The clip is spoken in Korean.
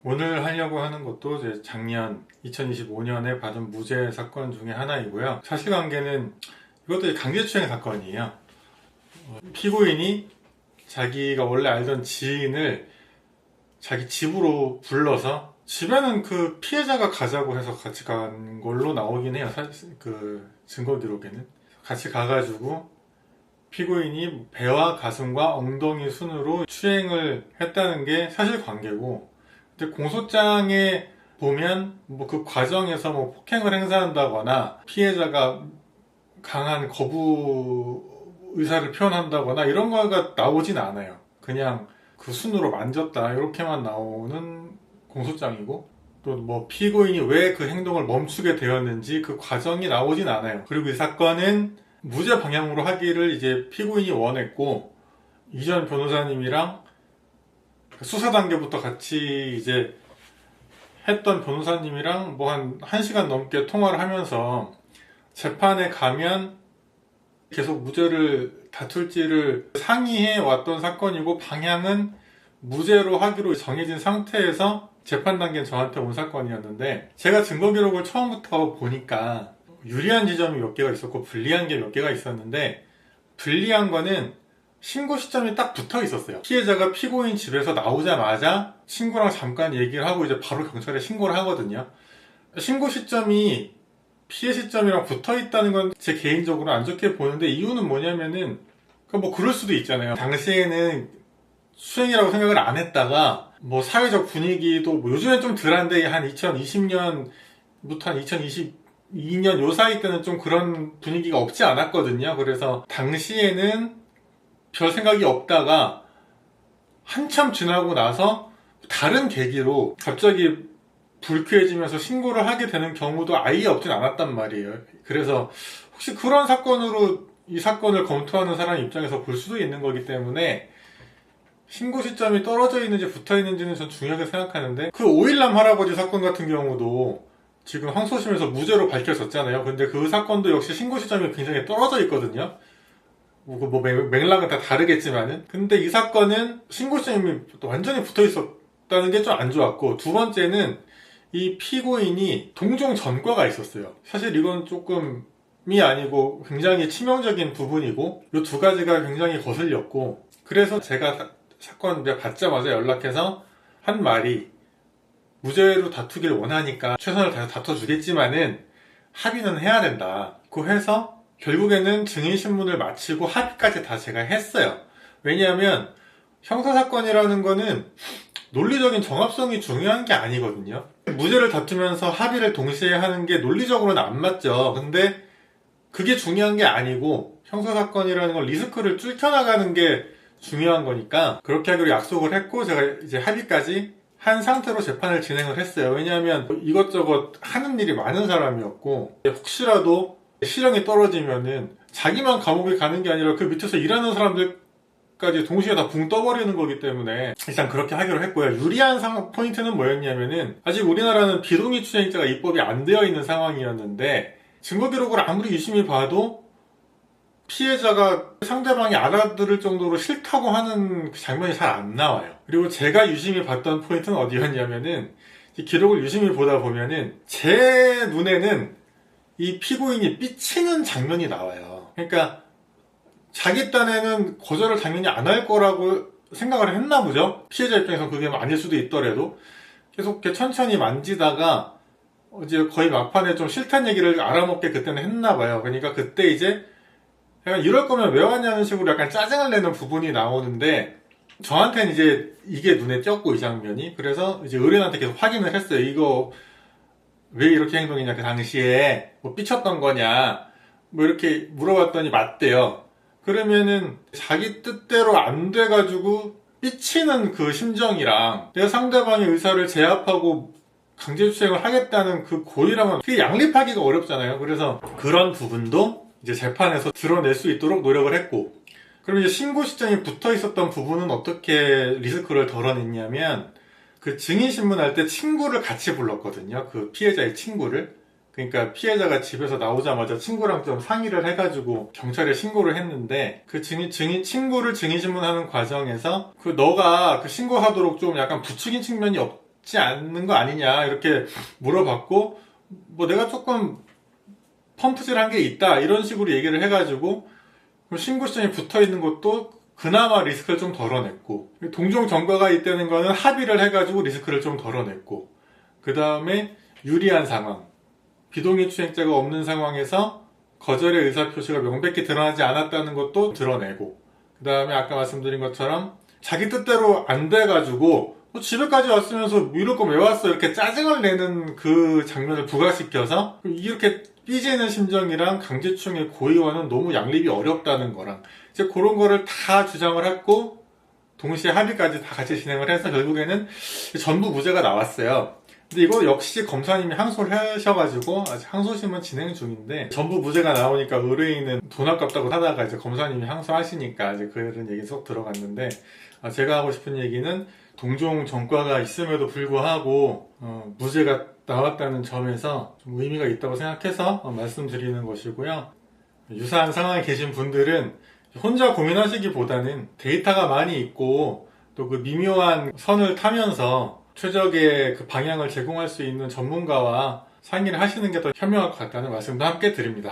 오늘 하려고 하는 것도 이제 작년 2025년에 받은 무죄 사건 중에 하나이고요. 사실관계는 이것도 강제추행 사건이에요. 피고인이 자기가 원래 알던 지인을 자기 집으로 불러서, 집에는 그 피해자가 가자고 해서 같이 간 걸로 나오긴 해요. 그 증거 기록에는 같이 가가지고 피고인이 배와 가슴과 엉덩이 순으로 추행을 했다는 게 사실관계고, 근데 공소장에 보면 뭐 그 과정에서 뭐 폭행을 행사한다거나 피해자가 강한 거부 의사를 표현한다거나 이런 거가 나오진 않아요. 그냥 그 순으로 만졌다 이렇게만 나오는 공소장이고, 또 뭐 피고인이 왜 그 행동을 멈추게 되었는지 그 과정이 나오진 않아요. 그리고 이 사건은 무죄 방향으로 하기를 이제 피고인이 원했고, 이전 변호사님이랑 수사 단계부터 같이 이제 했던 변호사님이랑 뭐 한 1시간 넘게 통화를 하면서 재판에 가면 계속 무죄를 다툴지를 상의해 왔던 사건이고, 방향은 무죄로 하기로 정해진 상태에서 재판 단계는 저한테 온 사건이었는데, 제가 증거 기록을 처음부터 보니까 유리한 지점이 몇 개가 있었고 불리한 게 몇 개가 있었는데, 불리한 거는 신고 시점이 딱 붙어 있었어요. 피해자가 피고인 집에서 나오자마자 친구랑 잠깐 얘기를 하고 이제 바로 경찰에 신고를 하거든요. 신고 시점이 피해 시점이랑 붙어 있다는 건 제 개인적으로 안 좋게 보는데, 이유는 뭐냐면은 뭐 그럴 수도 있잖아요. 당시에는 수행이라고 생각을 안 했다가 뭐 사회적 분위기도 뭐 요즘엔 좀 덜한데 한 2020년부터 한 2022년 요 사이 때는 좀 그런 분위기가 없지 않았거든요. 그래서 당시에는 별 생각이 없다가 한참 지나고 나서 다른 계기로 갑자기 불쾌해지면서 신고를 하게 되는 경우도 아예 없진 않았단 말이에요. 그래서 혹시 그런 사건으로 이 사건을 검토하는 사람 입장에서 볼 수도 있는 거기 때문에 신고 시점이 떨어져 있는지 붙어 있는지는 전 중요하게 생각하는데, 그 오일남 할아버지 사건 같은 경우도 지금 항소심에서 무죄로 밝혀졌잖아요. 근데 그 사건도 역시 신고 시점이 굉장히 떨어져 있거든요. 뭐 맥락은 다 다르겠지만은. 근데 이 사건은 신고 시점이 완전히 붙어 있었다는 게 좀 안 좋았고, 두 번째는 이 피고인이 동종 전과가 있었어요. 사실 이건 조금이 아니고 굉장히 치명적인 부분이고, 이 두 가지가 굉장히 거슬렸고, 그래서 제가 사건 받자마자 연락해서 한 말이, 무죄로 다투길 원하니까 최선을 다해서 다퉈주겠지만은 합의는 해야 된다. 그 해서 결국에는 증인신문을 마치고 합의까지 다 제가 했어요. 왜냐하면 형사사건이라는 거는 논리적인 정합성이 중요한 게 아니거든요. 무죄를 다투면서 합의를 동시에 하는 게 논리적으로는 안 맞죠. 근데 그게 중요한 게 아니고 형사사건이라는 건 리스크를 뚫혀나가는 게 중요한 거니까 그렇게 하기로 약속을 했고, 제가 이제 합의까지 한 상태로 재판을 진행을 했어요. 왜냐하면 이것저것 하는 일이 많은 사람이었고, 혹시라도 실형이 떨어지면은 자기만 감옥에 가는 게 아니라 그 밑에서 일하는 사람들까지 동시에 다 붕 떠버리는 거기 때문에 일단 그렇게 하기로 했고요. 유리한 포인트는 뭐였냐면은, 아직 우리나라는 비동의 추행죄가 입법이 안 되어 있는 상황이었는데, 증거 기록을 아무리 유심히 봐도 피해자가 상대방이 알아들을 정도로 싫다고 하는 장면이 잘 안 나와요. 그리고 제가 유심히 봤던 포인트는 어디였냐면은, 기록을 유심히 보다 보면은 제 눈에는 이 피고인이 삐치는 장면이 나와요. 그러니까 자기 딴에는 거절을 당연히 안 할 거라고 생각을 했나 보죠. 피해자 입장에서 그게 아닐 수도 있더라도 계속 이렇게 천천히 만지다가 이제 거의 막판에 좀 싫다는 얘기를 알아먹게 그때는 했나 봐요. 그러니까 그때 이제 약간 이럴 거면 왜 왔냐는 식으로 약간 짜증을 내는 부분이 나오는데, 저한테는 이제 이게 눈에 띄었고 이 장면이. 그래서 이제 의뢰인한테 계속 확인을 했어요. 이거 왜 이렇게 행동했냐, 그 당시에 뭐 삐쳤던 거냐 뭐 이렇게 물어봤더니 맞대요. 그러면은 자기 뜻대로 안 돼가지고 삐치는 그 심정이랑 내가 상대방의 의사를 제압하고 강제추행을 하겠다는 그 고의랑은 그게 양립하기가 어렵잖아요. 그래서 그런 부분도 이제 재판에서 드러낼 수 있도록 노력을 했고, 그럼 이제 신고 시점이 붙어 있었던 부분은 어떻게 리스크를 덜어냈냐면, 그 증인신문 할 때 친구를 같이 불렀거든요. 그 피해자의 친구를. 그러니까 피해자가 집에서 나오자마자 친구랑 좀 상의를 해가지고 경찰에 신고를 했는데, 그 친구를 증인신문하는 과정에서 그 너가 그 신고하도록 좀 약간 부추긴 측면이 있지 않는 거 아니냐 이렇게 물어봤고, 뭐 내가 조금 펌프질한 게 있다 이런 식으로 얘기를 해가지고 신고성이 붙어있는 것도 그나마 리스크를 좀 덜어냈고, 동종 전과가 있다는 거는 합의를 해가지고 리스크를 좀 덜어냈고, 그 다음에 유리한 상황, 비동의 추행자가 없는 상황에서 거절의 의사표시가 명백히 드러나지 않았다는 것도 드러내고, 그 다음에 아까 말씀드린 것처럼 자기 뜻대로 안 돼가지고 집에까지 왔으면서 이럴 거 왜 왔어 이렇게 짜증을 내는 그 장면을 부각시켜서 이렇게 삐지는 심정이랑 강제추행의 고의와는 너무 양립이 어렵다는 거랑 이제 그런 거를 다 주장을 했고, 동시에 합의까지 다 같이 진행을 해서 결국에는 전부 무죄가 나왔어요. 근데 이거 역시 검사님이 항소를 하셔가지고 아직 항소심은 진행 중인데, 전부 무죄가 나오니까 의뢰인은 돈 아깝다고 하다가 이제 검사님이 항소하시니까 이제 그런 얘기 쏙 들어갔는데, 제가 하고 싶은 얘기는 동종 전과가 있음에도 불구하고 무죄가 나왔다는 점에서 좀 의미가 있다고 생각해서 말씀드리는 것이고요. 유사한 상황에 계신 분들은 혼자 고민하시기보다는 데이터가 많이 있고 또 그 미묘한 선을 타면서 최적의 그 방향을 제공할 수 있는 전문가와 상의를 하시는 게 더 현명할 것 같다는 말씀도 함께 드립니다.